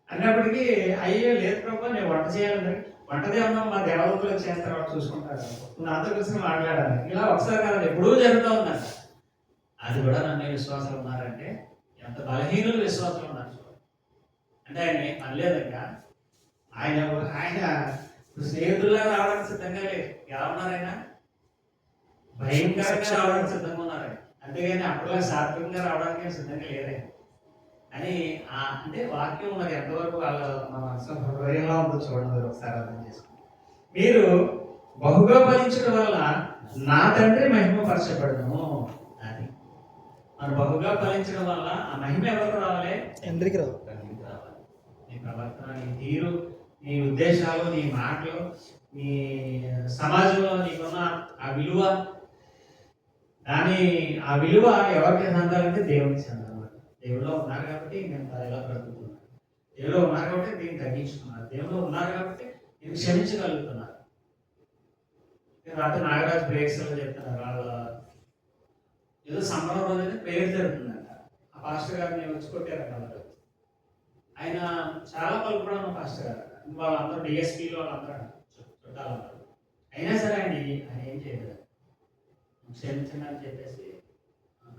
అన్నప్పటికీ అయ్యో లేదు ప్రభు, నేను వంట చేయాలని. వంటదే ఉన్నా మా దేవతలు చేస్తారు, వాళ్ళు చూసుకుంటారు, నాతో కూర్చొని మాట్లాడాలి. ఇలా ఒకసారి కాదు ఎప్పుడూ జరుగుతూ ఉందంట. అది కూడా నన్ను విశ్వాసాలు ఉన్నారంటే ఎంత బలహీనులు విశ్వాసాలు ఉన్నారు. అంటే ఆయన అనలేదంగా, ఆయన స్నేహితుల్లా రావడానికి సిద్ధంగా లేదు. ఎలా ఉన్నారైనా భయంకరంగా రావడానికి సిద్ధంగా ఉన్నారు. అంతేగాని అప్పుడులా సాత్వికంగా రావడానికి సిద్ధంగా లేదే అని. అంటే వాక్యం మరి ఎంతవరకు వాళ్ళ మన హృదయంలో ఉందో చూడండి. ఒకసారి అర్థం చేసుకోండి. మీరు బహుగా ఫలించడం వల్ల నా తండ్రి మహిమపరచబడను. అది మనం బహుగా ఫలించడం వల్ల ఆ మహిమ ఎవరికి రావాలి? తండ్రికి రావాలి. నీ ప్రవర్తన, నీ తీరు, నీ ఉద్దేశాలు, నీ మాటలు, నీ సమాజంలో నీకున్న ఆ విలువ, ఆ విలువ ఎవరికి చెందాలంటే దేవునికి చెందాలి. దేవుడిలో ఉన్నారు కాబట్టి నేను ఎలా బ్రతుకుతున్నాను. దేవుడు ఉన్నారు కాబట్టి దీన్ని తగ్గించుకున్నారు. దేవుడు ఉన్నారు కాబట్టి ఇది క్షమించగలుగుతున్నారు. రాత్రి నాగరాజు బ్రేక్స్ చెప్తున్నారు, వాళ్ళ ఏదో సంబరం రోజు పేరు జరుగుతుందంట. ఆ పాస్టర్ గారిని వచ్చి కొట్టారంట వాళ్ళు. ఆయన చాలా పలుకుబడి ఉన్న పాస్టర్ గారు, వాళ్ళందరూ డిఎస్పీలో వాళ్ళందరూ చుట్టాలందరూ. అయినా సరే ఆయన ఏం చేయలేదు, క్షమించండి అని చెప్పేసి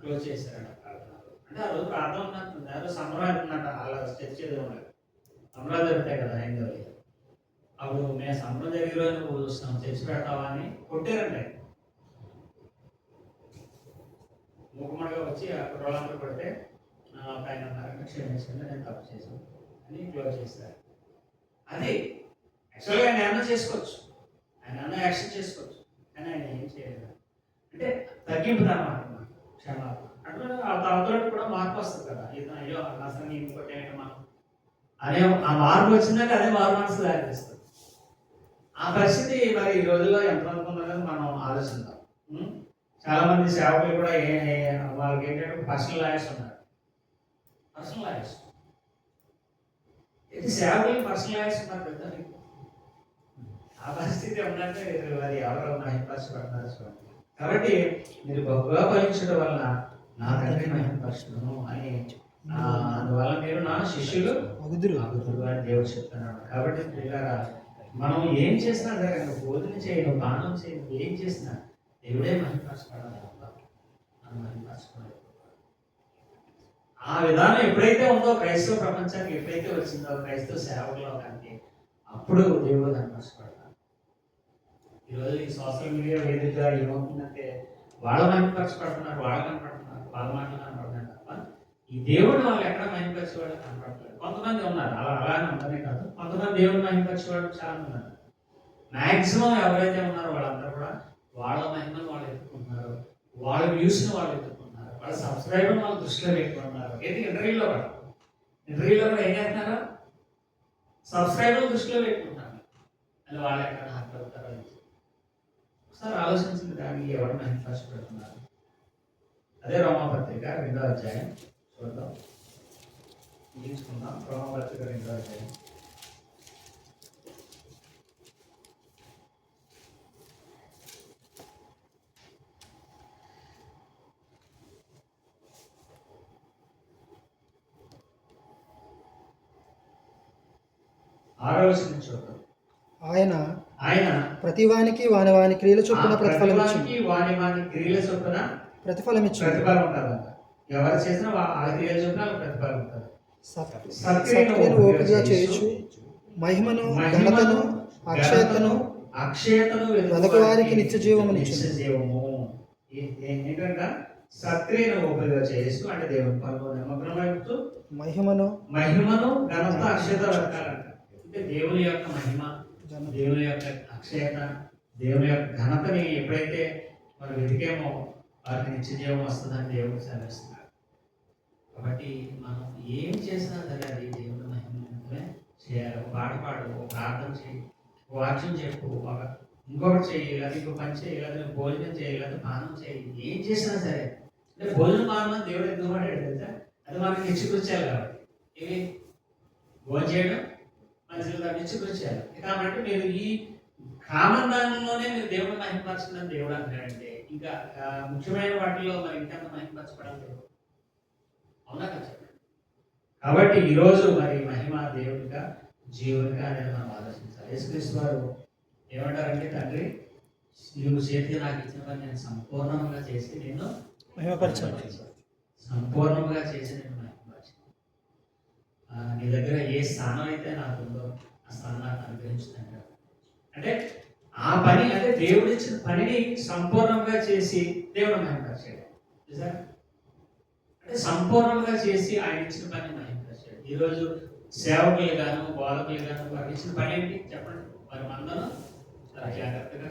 క్లోజ్ చేశారంట ప్రార్థనలు. అంటే ఆ రోజు ప్రార్థన ఉన్నట్టుంది, ఆ రోజు సంబరం అవుతుందంట. అలా చర్చ ఏదో ఉన్నారు, సంబరాలు జరుగుతాయి కదా హైందవులు. అప్పుడు మేము సంబరం జరిగే రోజు నువ్వు చూస్తాం చర్చి పెడతావా అని కొట్టారండి. మూకుమ్మడిగా వచ్చి ఆ కుర్రోళ్ళందరూ కొడితే ఆయన క్షమించండి నేను తప్పు చేశాను అని క్లోజ్ చేస్తారు. అది యాక్చువల్గా ఆయన ఏమన్నా చేసుకోవచ్చు, ఆయన ఏమన్నా యాక్షన్ చేసుకోవచ్చు, కానీ ఆయన ఏం చేయలేదు. అంటే తగ్గింపు అన్నమాట, క్షమాపణ. అంటే ఆ తరగతిలో కూడా మార్పు వస్తుంది కదా, ఇతను అయ్యో అసలు ఇంకోటి ఏంటో మనం అదే ఆ మార్పు వచ్చిందంటే అదే మారు మనసు తయారు చేస్తుంది. ఆ పరిస్థితి మరి ఈ రోజుల్లో ఎంతమంది ఉందని మనం ఆలోచిద్దాం. చాలా మంది సేవకులు కూడా వాళ్ళకి ఏంటంటే పర్సనల్ లాయర్స్ ఉన్నారు. పర్సనల్ లాయర్స్ ఇది సేవకులు పర్సనల్ లాయర్స్ ఉన్నారు కదా. ఆ పరిస్థితి ఉందంటే అది ఎవరో మహిమపరచబడుతున్నారు చూడండి. కాబట్టి మీరు బహుగా ఫలించడం వలన నా తండ్రి మహిమపరచును అని, అందువల్ల మీరు నా శిష్యులు అగుదురు అని దేవుడు చెప్తున్నాడు. కాబట్టి పిల్లరా మనం ఏం చేసినా సరే, భోజనం చేయను, పానం చేయను, ఏం చేసినా దేవుడే మహిమపరచబడాలి, మనం మహిమపరచుకోవాలి. ఆ విధానం ఎప్పుడైతే ఉందో క్రైస్తవ ప్రపంచానికి, ఎప్పుడైతే వచ్చిందో క్రైస్తవ సేవకులో కానీ, అప్పుడు దేవుడు మహిమపరచబడతాడు. ఈరోజు ఈ సోషల్ మీడియా వేదిక ఏమవుతుందంటే వాళ్ళు మహిమపరచబడుతున్నారు, వాళ్ళు కనపడుతున్నారు, వాళ్ళ మాటలు కనపడుతున్నారు తప్ప ఈ దేవుడు వాళ్ళు ఎక్కడ మహిమపరచేవాడు కనపడలేదు. కొంతమంది ఉన్నారు అలానే ఉందనే కాదు, కొంతమంది దేవుడు మహిమపరచేవాడు చాలా మంది ఉన్నారు. మ్యాక్సిమం ఎవరైతే ఉన్నారో వాళ్ళందరూ కూడా వాళ్ళ మహిమను వాళ్ళు ఎత్తుకుంటున్నారు, వాళ్ళ వ్యూస్ని వాళ్ళు ఎత్తుకుంటున్నారు, వాళ్ళ సబ్స్క్రైబర్ వాళ్ళు దృష్టిలో పెట్టుకుంటున్నారు. ఏది ఇంటర్వ్యూలో కూడా ఏం చేస్తున్నారు, సబ్స్క్రైబర్ దృష్టిలో పెట్టుకుంటున్నారు. అది వాళ్ళు ఎక్కడ హార్ట్ అవుతారో ఒకసారి ఆలోచించింది, దానికి ఎవరు మహిమపరచబడుతున్నారు. అదే రోమాపత్రిక 2వ అధ్యాయం చూద్దాం, ముగించుకుందాం. రోమాపత్రిక 2వ అధ్యాయం 6వ వచనం చూద్దాం. ఆయన ప్రతివానికి వాని క్రియల చొప్పున ప్రతిఫలం ఉంటుందంట. ఎవరు చేసినా ఆ క్రియల చొప్పున ప్రతిఫలం ఉంటుంది. సత్క్రియను ఓపికగా చేయొచ్చు, మహిమను ఘనతను అక్షయతను వెదకు వారికి నిత్య జీవము. ఏంటంటే సత్క్రియను ఓపికగా చేస్తూ, అంటే దేవుని పనులు నిమగ్నమవుతూ మహిమను ఘనత అక్షయత వెతకాలంట. అంటే దేవుని యొక్క మహిమ, దేవుని యొక్క అక్షయత, దేవుని యొక్క ఘనతని ఎప్పుడైతే మనం వెతికేమో వారికి నిత్య జీవం వస్తుందని దేవుడు సెలవిస్తున్నాడు. కాబట్టి మనం ఏం చేసినా సరే అది దేవుని మహిమనే చేయాలి. ఒక పాట పాడు, ఒక ప్రార్థన చేయి, ఒక వాక్యం చెప్పు, ఇంకొకటి చేయి, లేదా ఇంకో పని చేయి, లేదా భోజనం చేయి, లేదా పానం చేయి, ఏం చేసినా సరే. అంటే భోజనం పానం దేవుడు ఎందుకు పడ్డాడు తెలుసా, అది మనకి నిశ్చికృత్యాలు కాబట్టి. ఇవి భోజనం చేయడం మనుషులు నిశ్చికృత్యాలు కాబట్టి మీరు ఈ కామదానంలోనే మీరు దేవుడు మహిమపరచుకున్న దేవుడు అంటాడంటే ఇంకా ముఖ్యమైన వాటిలో మరి ఇంకెంత మహిమపరచబడాలి దేవుడు, అవునా కదా చెప్పండి. కాబట్టి ఈరోజు మరి మహిమ దేవుడిగా జీవునిగా అనేది మనం ఆలోచించాలి. యేసుక్రీస్తు వారు ఏమంటారంటే, తండ్రి నువ్వు చేతికి నాకు ఇచ్చిన పని నేను సంపూర్ణంగా చేసి నేను మహిమపరచాలి, సంపూర్ణంగా చేసి నేను మహిమపరచాలి. నీ దగ్గర ఏ స్థానం అయితే నాకు ఉందో ఆ స్థానం నాకు అనుగ్రహించుతాను. అంటే ఆ పని, అంటే దేవుడు ఇచ్చిన పనిని సంపూర్ణంగా చేసి దేవుడు మహిమపరిచాడు. అంటే సంపూర్ణంగా చేసి ఆయన ఇచ్చిన పని మహిమపరిచాడు. ఈరోజు సేవకులు గాను బోధకులు గాను వారికి ఇచ్చిన పని ఏంటి చెప్పండి. వారి మందను జాగ్రత్తగా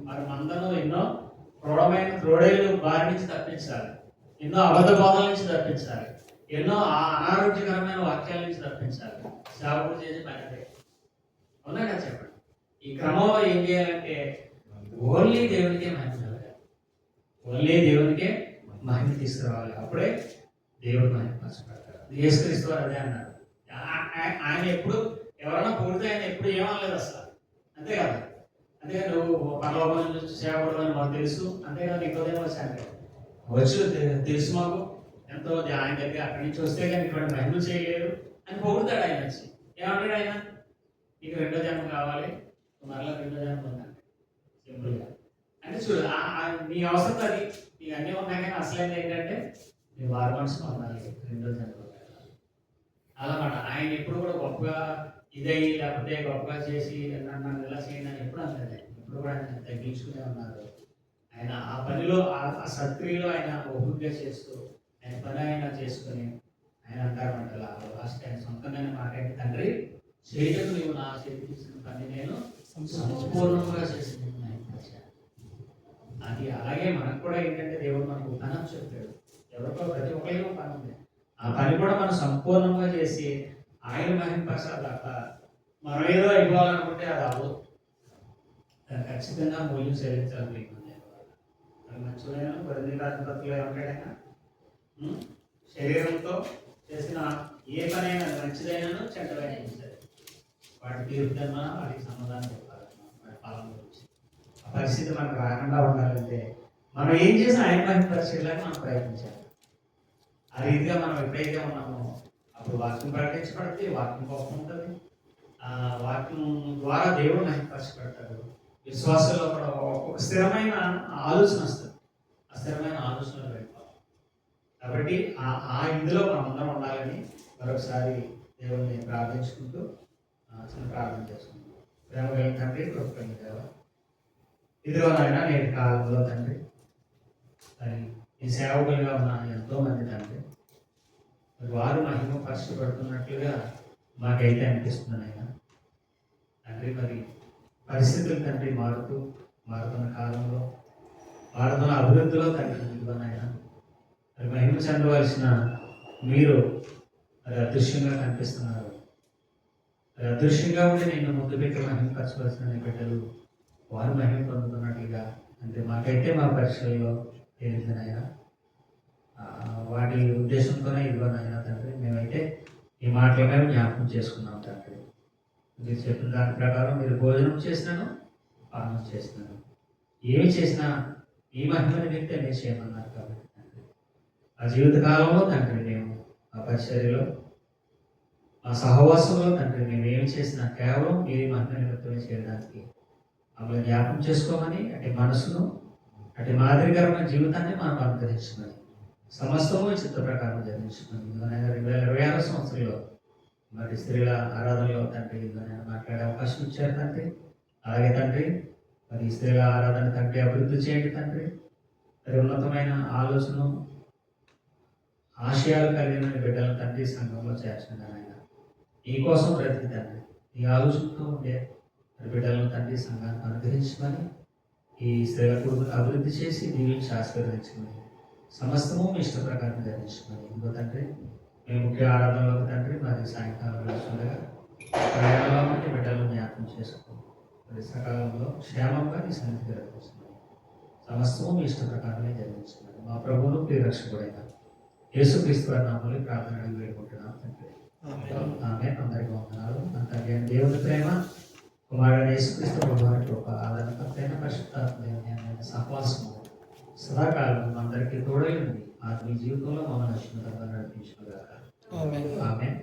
వారి మందను ఎన్నో క్రూరమైన క్రోడేలు బారి నుంచి తప్పించాలి, ఎన్నో అబద్ధ బోధల నుంచి తప్పించాలి, ఎన్నో అనారోగ్యకరమైన వాక్యాల నుంచి తప్పించాలి. సేవకులు చేసే పని అదే, అవునా కదా చెప్పండి. ఈ క్రమంలో ఏం చేయాలంటే ఓన్లీ దేవునికే మహిమ కలగాలి, ఓన్లీ దేవునికే మహిమ తీసుకురావాలి. అప్పుడే దేవుడు మహిమపరచబడతాడు. యేసుక్రీస్తు వారు అదే అన్నారు, ఆయన ఎప్పుడు ఎవరైనా పొగిడితే ఆయన ఎప్పుడు ఏమనలేదు అసలు, అంతే కదా. అంతేగా నువ్వు పరలోకం నుంచి సేవకుడు అని మాకు తెలుసు, అంతేగా నీకు ఉదయం వచ్చాను వచ్చు తెలుసు మాకు ఎంతో ఆయన దగ్గర అక్కడి నుంచి వస్తే కానీ ఇటువంటి మహిళలు చేయలేరు అని పొగుడుతాడు ఆయన వచ్చి. ఏమంటాడు ఆయన? నీకు రెండో జన్మ కావాలి, మరలా రెండో జన్మ ఉందండి సింపుల్గా. అంటే చూడు నీ అవసరం అది, నీకు అన్నీ ఉన్నాయి కానీ అసలైంది ఏంటంటే నీ వారి మనసు ఉండాలి, రెండో జన్మ అలామాట. ఆయన ఎప్పుడు కూడా గొప్పగా ఇదయ్యి లేకపోతే గొప్పగా చేసి నన్ను ఇలా చేయండి అని ఎప్పుడు అనలేదు. ఎప్పుడు కూడా ఆయన తగ్గించుకునే ఉన్నారు. ఆయన ఆ పనిలో ఆ సత్క్రియలో ఆయన ఒప్పుగా చేస్తూ ఆయన పని ఆయన చేసుకుని ఆయన అంటారన్నమాట. లాస్ట్ ఆయన సొంతంగానే మాట్లాడి, తండ్రి చేయటకు నీవు నా చేతికి ఇచ్చిన పని నేను సంపూర్ణంగా చేసింది. అది అలాగే మనకు కూడా ఏంటంటే దేవుడు మనకు పని చెప్పాడు. ఎవరికో ప్రతి ఒక్కరిలో పని ఉంది. ఆ పని కూడా మనం సంపూర్ణంగా చేసి ఆయన మహింపరచాలి తప్ప మనం ఏదో ఇవ్వాలనుకుంటే అది అవ్వదు. దాన్ని ఖచ్చితంగా మూల్యం చెల్లించాలి. మీకు మంచిగా కొద్ది రాజపత్రులు ఏమంటాడైనా శరీరంతో చేసిన ఏ పనైనా మంచిదైనా చెడ్డదైనా సరే వాటి తీరుదన్నా వాటికి సమాధానం చెప్పాలి. వాటి పాలన గురించి ఆ పరిస్థితి మనకు రాకుండా ఉండాలంటే మనం ఏం చేసినా ఆయన మహింపరిచేలాగా మనం ప్రయత్నించాలి. ఆ రీతిగా మనం ఎప్పుడైతే ఉన్నామో అప్పుడు వాక్యం ప్రకటించబడితే వాక్యం గొప్ప ఉంటుంది. ఆ వాక్యం ద్వారా దేవుడు మహింపరచబడతాడు. విశ్వాసంలో కూడా ఒక స్థిరమైన ఆలోచన వస్తుంది. ఆ స్థిరమైన ఆలోచనలు వెళ్ళిపోవాలి. కాబట్టి ఆ ఇందులో మనం అందరం ఉండాలని మరొకసారి దేవుడిని ప్రార్థించుకుంటూ చిన్న ప్రార్థన చేసుకుంటాం. ప్రేమ కలిగిన తండ్రి, కృప కలిగిన దేవ, ఇదిగో నాయన నేటి కాలంలో తండ్రి మరి ఈ సేవకులుగా ఉన్న ఎంతో మంది తండ్రి మరి వారు మహిమ పరచబడుతున్నట్లుగా మాకైతే అనిపిస్తుంది ఆయన తండ్రి. మరి పరిస్థితులు తండ్రి మారుతున్న కాలంలో మారుతున్న అభివృద్ధిలో తండ్రి ఇదిగోనైనా మరి మహిమ చెందవలసిన మీరు మరి అదృశ్యంగా కనిపిస్తున్నారు. మరి అదృశ్యంగా ఉండి నేను ముందు పెట్టి మహిమపరచవలసిన బిడ్డలు వారు మహిమ పొందుతున్నట్లుగా అంటే మాకైతే మా పరీక్షల్లో తెలియదునైనా వాటి ఉద్దేశంతోనే ఇదిగోనైనా తండ్రి మేమైతే ఈ మాటలు మేము జ్ఞాపకం చేసుకున్నాం తండ్రి. మీరు చెప్పిన దాని ప్రకారం మీరు భోజనం చేసినాను, పానం చేసినాను, ఏమి చేసినా ఈ మహిమ నిమిత్తే మీరు చేయమన్నారు కాబట్టి తండ్రి ఆ జీవితకాలంలో తండ్రి మేము ఆ పరిచర్యలో ఆ సహవాసంలో తండ్రి మేము ఏమి చేసినా కేవలం మీరు మహిమ నిమిత్తమే చేయడానికి మమ్మల్ని జ్ఞాపకం చేసుకోమని అటు మనసును అటు మాదిరికరమైన జీవితాన్ని మనం అనుగ్రహించమని సమస్తము చిత్త ప్రకారం జరిగించమని 2026 సంవత్సరంలో మరి స్త్రీల ఆరాధనలో తండ్రి మాట్లాడే అవకాశం ఇచ్చారు తండ్రి. అలాగే తండ్రి మరి స్త్రీల ఆరాధన తండ్రి అభివృద్ధి చేయండి తండ్రి. మరి ఉన్నతమైన ఆలోచన ఆశయాలు కలిగిన బిడ్డలను తండ్రి సంఘంలో చేర్చండి ఆయన. ఈ కోసం బ్రతికి తండ్రి ఈ ఆలోచనతో ఉండే బిడ్డలను తండ్రి సంఘాన్ని అనుగ్రహించమని ఈ స్త్రీల కుటుంబం అభివృద్ధి చేసి దీవించి ఆశీర్వదించమని సమస్తము మీ ఇష్ట ప్రకారం ధరించమని. ఇంకో తండ్రి మేము ముఖ్య ఆరాధనలో తండ్రి మరి సాయంకాలం వెళ్తుండగా ప్రయాణంలో ఉంటే బిడ్డలను జ్ఞాపకం చేసుకోండి. మరి సకాలంలో క్షేమంగా ఈ సన్నిధి ధరించమని సమస్తము మీ ఇష్ట ప్రకారమే ధరించమని మా ప్రభువును ప్రియరక్షకుడైన యేసుక్రీస్తు వారి నామములో ప్రార్థన అడిగి వేడుకుంటున్నాం తండ్రి. ఆమె అందరికీ వందనాలు. అంత దేవుని ప్రేమ కుమారుడైన యేసుక్రీస్తు ప్రభువారి కృప ఆదరణకర్తైన పరిశుద్ధాత్మ దేవుని సహవాసము సదాకాలం అందరికీ తోడై ఉంది. ఆత్మీయ జీవితంలో మమ్మల్ని నడిపించగలగాక. ఆమేన్.